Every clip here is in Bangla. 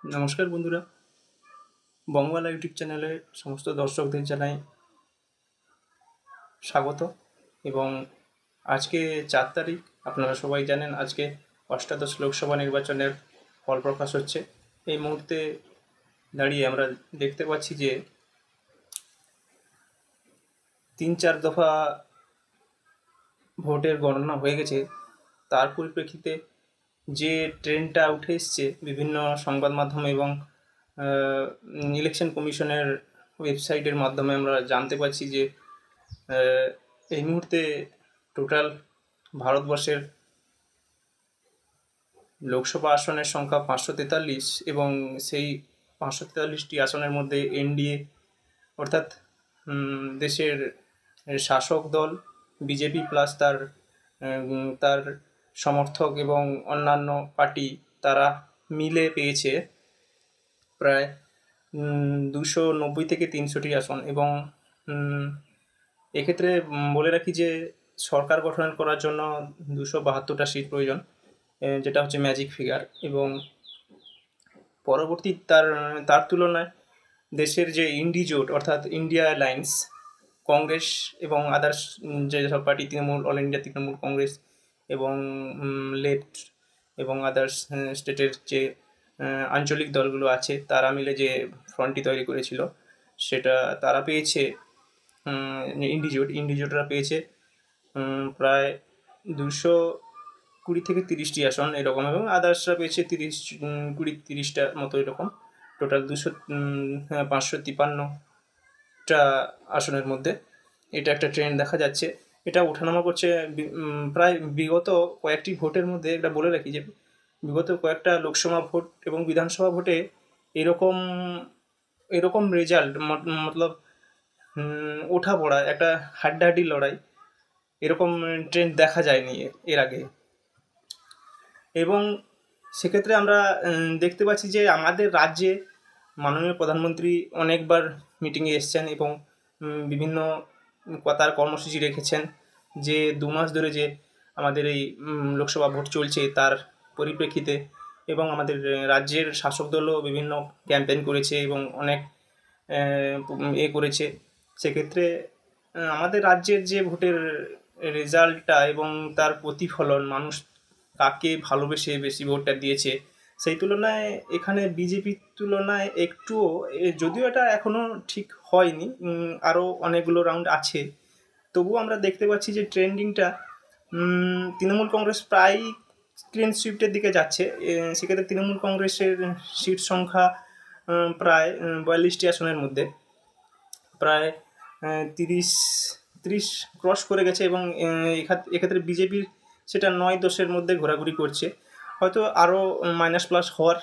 নমস্কার বন্ধুরা, বঙ্গবালা ইউটিউব চ্যানেলে সমস্ত দর্শকদের জানাই স্বাগত। এবং আজকে 4 তারিখ, আপনারা সবাই জানেন আজকে অষ্টাদশ লোকসভা নির্বাচনের ফল প্রকাশ হচ্ছে। এই মুহূর্তে দাঁড়িয়ে আমরা দেখতে পাচ্ছি যে 3-4 দফা ভোটের গণনা হয়ে গেছে। তার পরিপ্রেক্ষিতে যে ট্রেন্ডটা উঠে এসছে বিভিন্ন সংবাদ মাধ্যম এবং ইলেকশন কমিশনের ওয়েবসাইটের মাধ্যমে আমরা জানতে পারছি যে এই মুহূর্তে টোটাল ভারতবর্ষের লোকসভা আসনের সংখ্যা 543, এবং সেই 543টি আসনের মধ্যে এনডিএ অর্থাৎ দেশের শাসক দল বিজেপি প্লাস তার সমর্থক এবং অন্যান্য পার্টি তারা মিলে পেয়েছে প্রায় 290 থেকে 300টি আসন। এবং এক্ষেত্রে বলে রাখি যে সরকার গঠন করার জন্য 272টা সিট প্রয়োজন, যেটা হচ্ছে ম্যাজিক ফিগার। এবং পরবর্তী তার তুলনায় দেশের যে ইন্ডি জোট অর্থাৎ ইন্ডিয়া অ্যালায়েন্স, কংগ্রেস এবং আদার্স যেসব party, Trinamool, all India Trinamool Congress এবং লেফট এবং আদার্স স্টেটের যে আঞ্চলিক দলগুলো আছে, তারা মিলে যে ফ্রন্টটি তৈরি করেছিল সেটা তারা পেয়েছে, ইন্ডিজোটরা পেয়েছে প্রায় 220 থেকে 30টি আসন এরকম, এবং আদার্সরা পেয়েছে 20-30টা মতো এরকম। টোটাল 553টা আসনের মধ্যে এটা একটা ট্রেন্ড দেখা যাচ্ছে। এটা ওঠানামা করছে প্রায় বিগত কয়েকটি ভোটের মধ্যে। এটা বলে রাখি যে বিগত কয়েকটা লোকসভা ভোট এবং বিধানসভা ভোটে এরকম রেজাল্ট, মতলব ওঠা পড়া একটা হাড্ডাহাড্ডি লড়াই, এরকম ট্রেন্ড দেখা যায়নি এর আগে। এবং সেক্ষেত্রে আমরা দেখতে পাচ্ছি যে আমাদের রাজ্যে মাননীয় প্রধানমন্ত্রী অনেকবার মিটিংয়ে এসছেন এবং বিভিন্ন তার কর্মসূচি রেখেছেন, যে 2 মাস ধরে যে আমাদের এই লোকসভা ভোট চলছে তার পরিপ্রেক্ষিতে। এবং আমাদের রাজ্যের শাসক দলও বিভিন্ন ক্যাম্পেইন করেছে এবং অনেক করেছে। সেক্ষেত্রে আমাদের রাজ্যের যে ভোটের রেজাল্টটা এবং তার প্রতিফলন, মানুষ কাকে ভালোবেসে বেশি ভোটটা দিয়েছে, সেই তুলনায় এখানে বিজেপির তুলনায় একটুও, যদিও এটা এখনও ঠিক হয়নি, আরও অনেকগুলো রাউন্ড আছে, তবুও আমরা দেখতে পাচ্ছি যে ট্রেন্ডিংটা তৃণমূল কংগ্রেস প্রায় ক্লিন সুইপটের দিকে যাচ্ছে। সেক্ষেত্রে তৃণমূল কংগ্রেসের সিট সংখ্যা প্রায় 42টি আসনের মধ্যে প্রায় 30 ক্রস করে গেছে। এবং এক্ষেত্রে বিজেপির সেটা 9-10-এর মধ্যে ঘোরাঘুরি করছে। হয়তো আরও মাইনাস প্লাস হওয়ার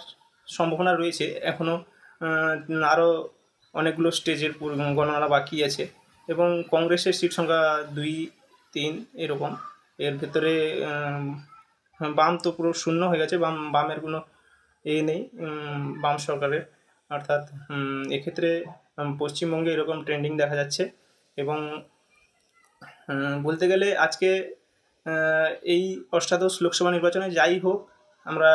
সম্ভাবনা রয়েছে, এখনও আরও অনেকগুলো স্টেজের গণনা বাকি আছে। এবং কংগ্রেসের সিট সংখ্যা 2-3 এরকম। এর ভেতরে বাম তো পুরো শূন্য হয়ে গেছে, বামের কোনো নেই বাম সরকারের। অর্থাৎ এক্ষেত্রে পশ্চিমবঙ্গে এরকম ট্রেন্ডিং দেখা যাচ্ছে। এবং বলতে গেলে আজকে এই অষ্টাদশ লোকসভা নির্বাচনে যাই হোক, আমরা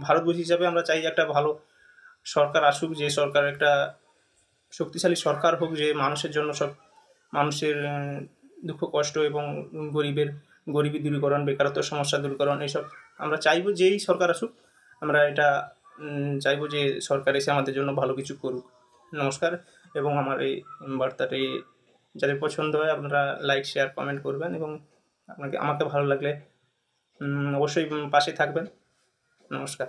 ভারতবর্ষী হিসাবে আমরা চাই একটা ভালো সরকার আসুক, যে সরকার একটা শক্তিশালী সরকার হোক, যে মানুষের জন্য, সব মানুষের দুঃখ কষ্ট এবং গরিবি দূরীকরণ, বেকারত্ব সমস্যা দূরীকরণ, এইসব আমরা চাইবো যেই সরকার আসুক। আমরা এটা চাইবো যে সরকার এসে আমাদের জন্য ভালো কিছু করুক। নমস্কার। এবং আমার এই বার্তাটি যাদের পছন্দ হয় আপনারা লাইক, শেয়ার, কমেন্ট করবেন, এবং আমাকে ভালো লাগলে অবশ্যই পাশে থাকবেন। নমস্কার।